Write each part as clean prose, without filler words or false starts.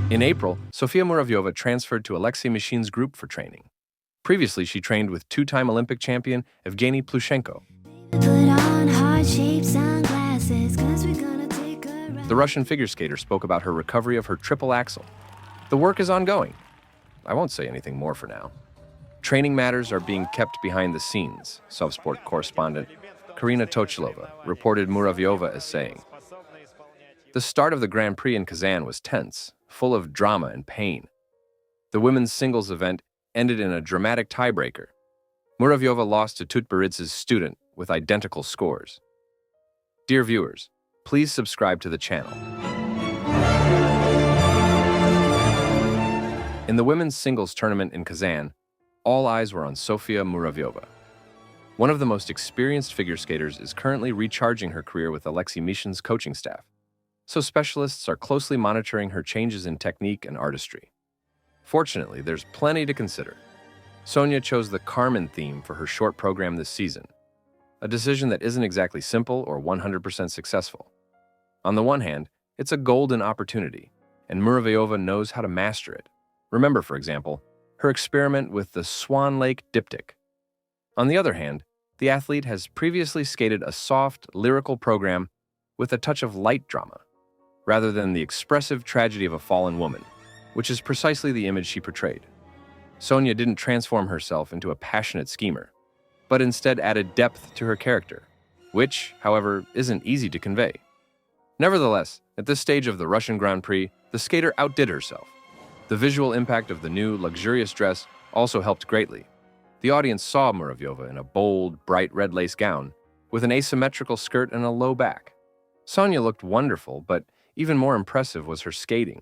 In April, Sofia Muravyova transferred to Alexei Mishin's group for training. Previously, she trained with two-time Olympic champion Evgeny Plushenko. The Russian figure skater spoke about her recovery of her triple axel. The work is ongoing. I won't say anything more for now. Training matters are being kept behind the scenes, Sovsport correspondent Karina Tochilova reported Muravyova as saying. The start of the Grand Prix in Kazan was tense, full of drama and pain. The women's singles event ended in a dramatic tiebreaker. Muravyova lost to Tutberidz's student with identical scores. Dear viewers, please subscribe to the channel. In the women's singles tournament in Kazan, all eyes were on Sofia Muravyova. One of the most experienced figure skaters is currently recharging her career with Alexei Mishin's coaching staff, so specialists are closely monitoring her changes in technique and artistry. Fortunately, there's plenty to consider. Sonia chose the Carmen theme for her short program this season, a decision that isn't exactly simple or 100% successful. On the one hand, it's a golden opportunity, and Muravyova knows how to master it. Remember, for example, her experiment with the Swan Lake diptych. On the other hand, the athlete has previously skated a soft, lyrical program with a touch of light drama, rather than the expressive tragedy of a fallen woman, which is precisely the image she portrayed. Sonia didn't transform herself into a passionate schemer, but instead added depth to her character, which, however, isn't easy to convey. Nevertheless, at this stage of the Russian Grand Prix, the skater outdid herself. The visual impact of the new, luxurious dress also helped greatly. The audience saw Muravyova in a bold, bright red lace gown, with an asymmetrical skirt and a low back. Sonia looked wonderful, but even more impressive was her skating.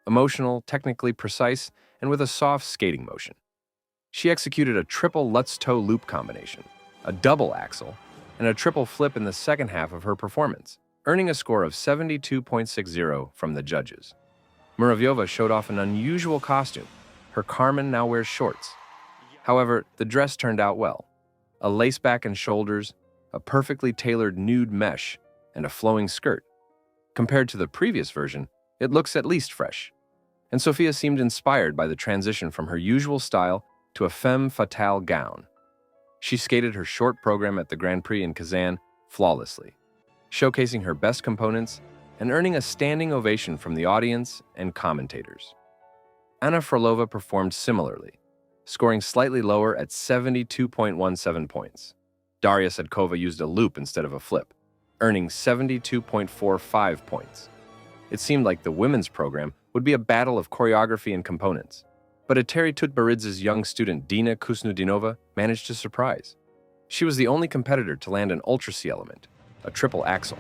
Emotional, technically precise, and with a soft skating motion. She executed a triple Lutz-toe loop combination, a double axel, and a triple flip in the second half of her performance, earning a score of 72.60 from the judges. Muravyova showed off an unusual costume. Her Carmen now wears shorts. However, the dress turned out well. A lace back and shoulders, a perfectly tailored nude mesh, and a flowing skirt. Compared to the previous version, it looks at least fresh. And Sofia seemed inspired by the transition from her usual style to a femme fatale gown. She skated her short program at the Grand Prix in Kazan flawlessly, showcasing her best components and earning a standing ovation from the audience and commentators. Anna Frolova performed similarly, scoring slightly lower at 72.17 points. Daria Sedkova used a loop instead of a flip, earning 72.45 points. It seemed like the women's program would be a battle of choreography and components, but Eteri Tutberidz's young student Dina Kusnudinova managed to surprise. She was the only competitor to land an Ultra C element, a triple axel.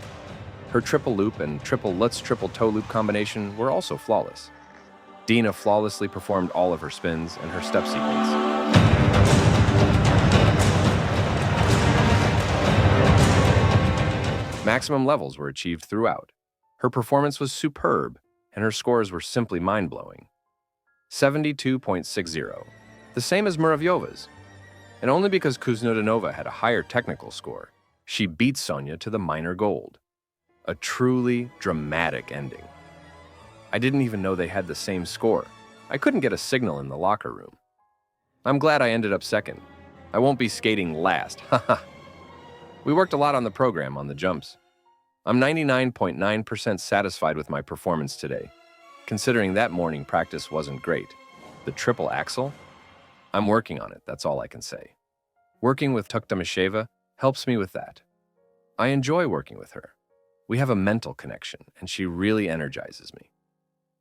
Her triple loop and triple Lutz triple toe loop combination were also flawless. Dina flawlessly performed all of her spins and her step sequence. Maximum levels were achieved throughout. Her performance was superb, and her scores were simply mind-blowing. 72.60, the same as Muravyova's. And only because Kusnudinova had a higher technical score, she beat Sonia to the minor gold. A truly dramatic ending. I didn't even know they had the same score. I couldn't get a signal in the locker room. I'm glad I ended up second. I won't be skating last, haha. We worked a lot on the program on the jumps. I'm 99.9% satisfied with my performance today, considering that morning practice wasn't great. The triple axel? I'm working on it, that's all I can say. Working with Tuktamisheva helps me with that. I enjoy working with her. We have a mental connection, and she really energizes me.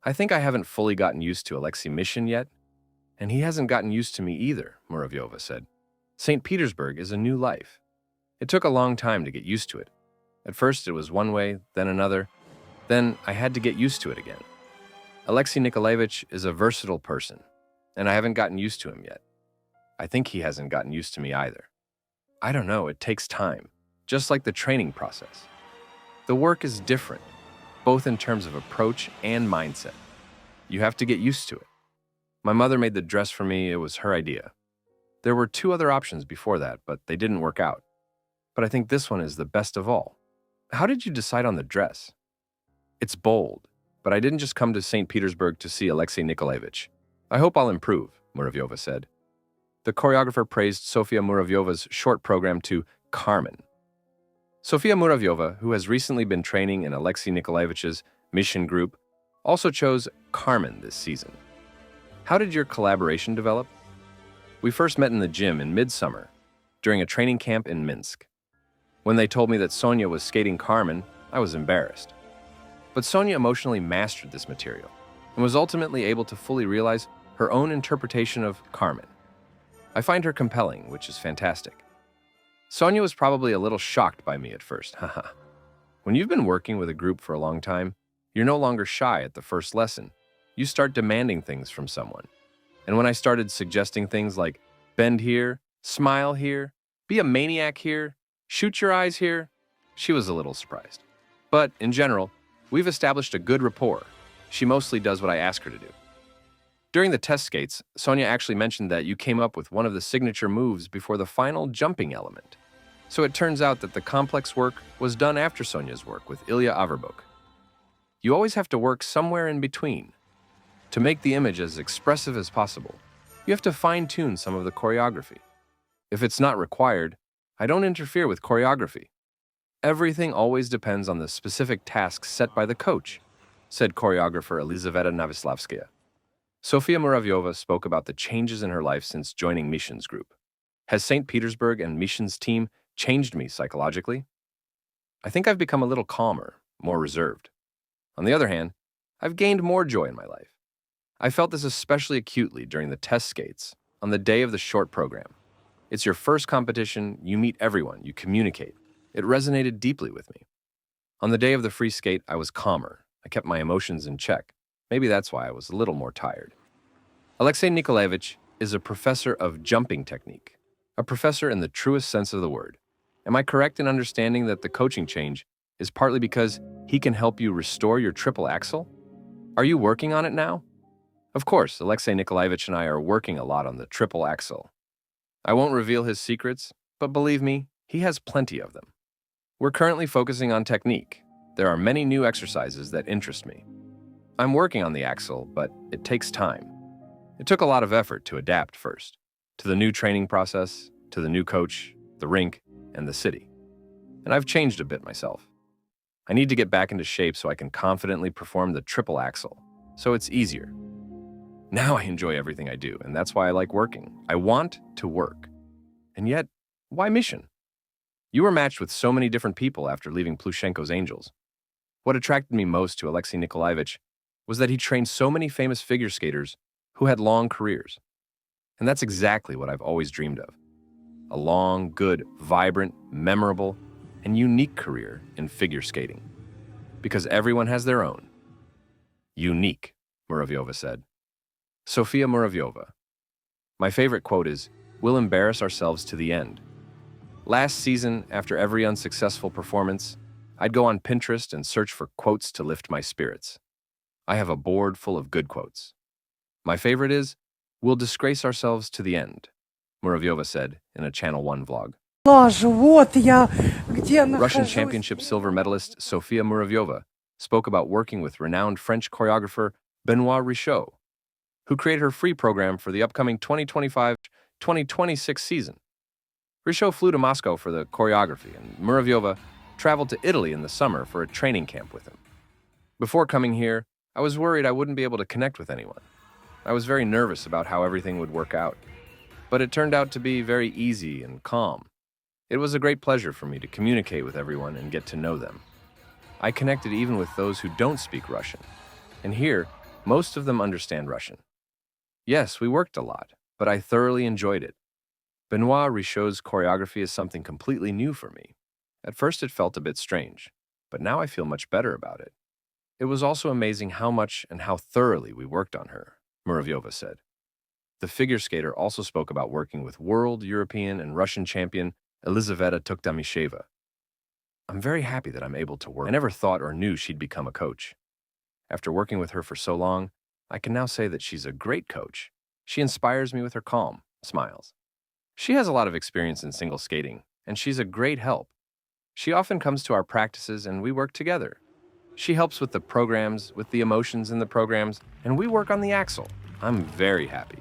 I think I haven't fully gotten used to Alexei Mishin yet, and he hasn't gotten used to me either, Muravyova said. St. Petersburg is a new life. It took a long time to get used to it. At first it was one way, then another. Then I had to get used to it again. Alexei Nikolaevich is a versatile person, and I haven't gotten used to him yet. I think he hasn't gotten used to me either. I don't know, it takes time, just like the training process. The work is different, both in terms of approach and mindset. You have to get used to it. My mother made the dress for me, it was her idea. There were 2 other options before that, but they didn't work out. But I think this one is the best of all. How did you decide on the dress? It's bold, But I didn't just come to St. Petersburg to see Alexei Nikolaevich. I hope I'll improve, Muravyova said. The choreographer praised Sofia Muravyova's short program to Carmen. Sofia Muravyova, who has recently been training in Alexei Nikolaevich's mission group, also chose Carmen this season. How did your collaboration develop? We first met in the gym in midsummer, during a training camp in Minsk. When they told me that Sonia was skating Carmen, I was embarrassed. But Sonia emotionally mastered this material and was ultimately able to fully realize her own interpretation of Carmen. I find her compelling, which is fantastic. Sonia was probably a little shocked by me at first, haha. When you've been working with a group for a long time, you're no longer shy at the first lesson. You start demanding things from someone. And when I started suggesting things like bend here, smile here, be a maniac here, shoot your eyes here, she was a little surprised. But in general, we've established a good rapport. She mostly does what I ask her to do. During the test skates, Sonia actually mentioned that you came up with one of the signature moves before the final jumping element. So it turns out that the complex work was done after Sonia's work with Ilya Averbuk. You always have to work somewhere in between. To make the image as expressive as possible, you have to fine-tune some of the choreography. If it's not required, I don't interfere with choreography. Everything always depends on the specific tasks set by the coach, said choreographer Elizaveta Navislavskaya. Sofia Muravyova spoke about the changes in her life since joining Mishin's group. Has St. Petersburg and Mishin's team changed me psychologically? I think I've become a little calmer, more reserved. On the other hand, I've gained more joy in my life. I felt this especially acutely during the test skates, on the day of the short program. It's your first competition, you meet everyone, you communicate. It resonated deeply with me. On the day of the free skate, I was calmer. I kept my emotions in check. Maybe that's why I was a little more tired. Alexei Nikolaevich is a professor of jumping technique, a professor in the truest sense of the word. Am I correct in understanding that the coaching change is partly because he can help you restore your triple axel? Are you working on it now? Of course, Alexei Nikolaevich and I are working a lot on the triple axel. I won't reveal his secrets, but believe me, he has plenty of them. We're currently focusing on technique. There are many new exercises that interest me. I'm working on the axel, but it takes time. It took a lot of effort to adapt first, to the new training process, to the new coach, the rink, and the city. And I've changed a bit myself. I need to get back into shape so I can confidently perform the triple axel, so it's easier. Now I enjoy everything I do, and that's why I like working. I want to work. And yet, why Mission? You were matched with so many different people after leaving Plushenko's Angels. What attracted me most to Alexei Nikolaevich was that he trained so many famous figure skaters who had long careers. And that's exactly what I've always dreamed of. A long, good, vibrant, memorable, and unique career in figure skating. Because everyone has their own. Unique, Muravyova said. Sofia Muravyova. My favorite quote is, "We'll embarrass ourselves to the end." Last season, after every unsuccessful performance, I'd go on Pinterest and search for quotes to lift my spirits. I have a board full of good quotes. My favorite is, "We'll disgrace ourselves to the end," Muravyova said in a Channel 1 vlog. Russian Championship silver medalist Sofia Muravyova spoke about working with renowned French choreographer Benoit Richaud, who created her free program for the upcoming 2025-2026 season. Richaud flew to Moscow for the choreography, and Muravyova traveled to Italy in the summer for a training camp with him. Before coming here, I was worried I wouldn't be able to connect with anyone. I was very nervous about how everything would work out, but it turned out to be very easy and calm. It was a great pleasure for me to communicate with everyone and get to know them. I connected even with those who don't speak Russian, and here, most of them understand Russian. Yes, we worked a lot, but I thoroughly enjoyed it. Benoit Richaud's choreography is something completely new for me. At first it felt a bit strange, but now I feel much better about it. It was also amazing how much and how thoroughly we worked on her, Muravyova said. The figure skater also spoke about working with world, European, and Russian champion Elizaveta Tuktamisheva. I'm very happy that I'm able to work. I never thought or knew she'd become a coach. After working with her for so long, I can now say that she's a great coach. She inspires me with her calm smiles. She has a lot of experience in single skating, and she's a great help. She often comes to our practices and we work together. She helps with the programs, with the emotions in the programs, and we work on the axle. I'm very happy.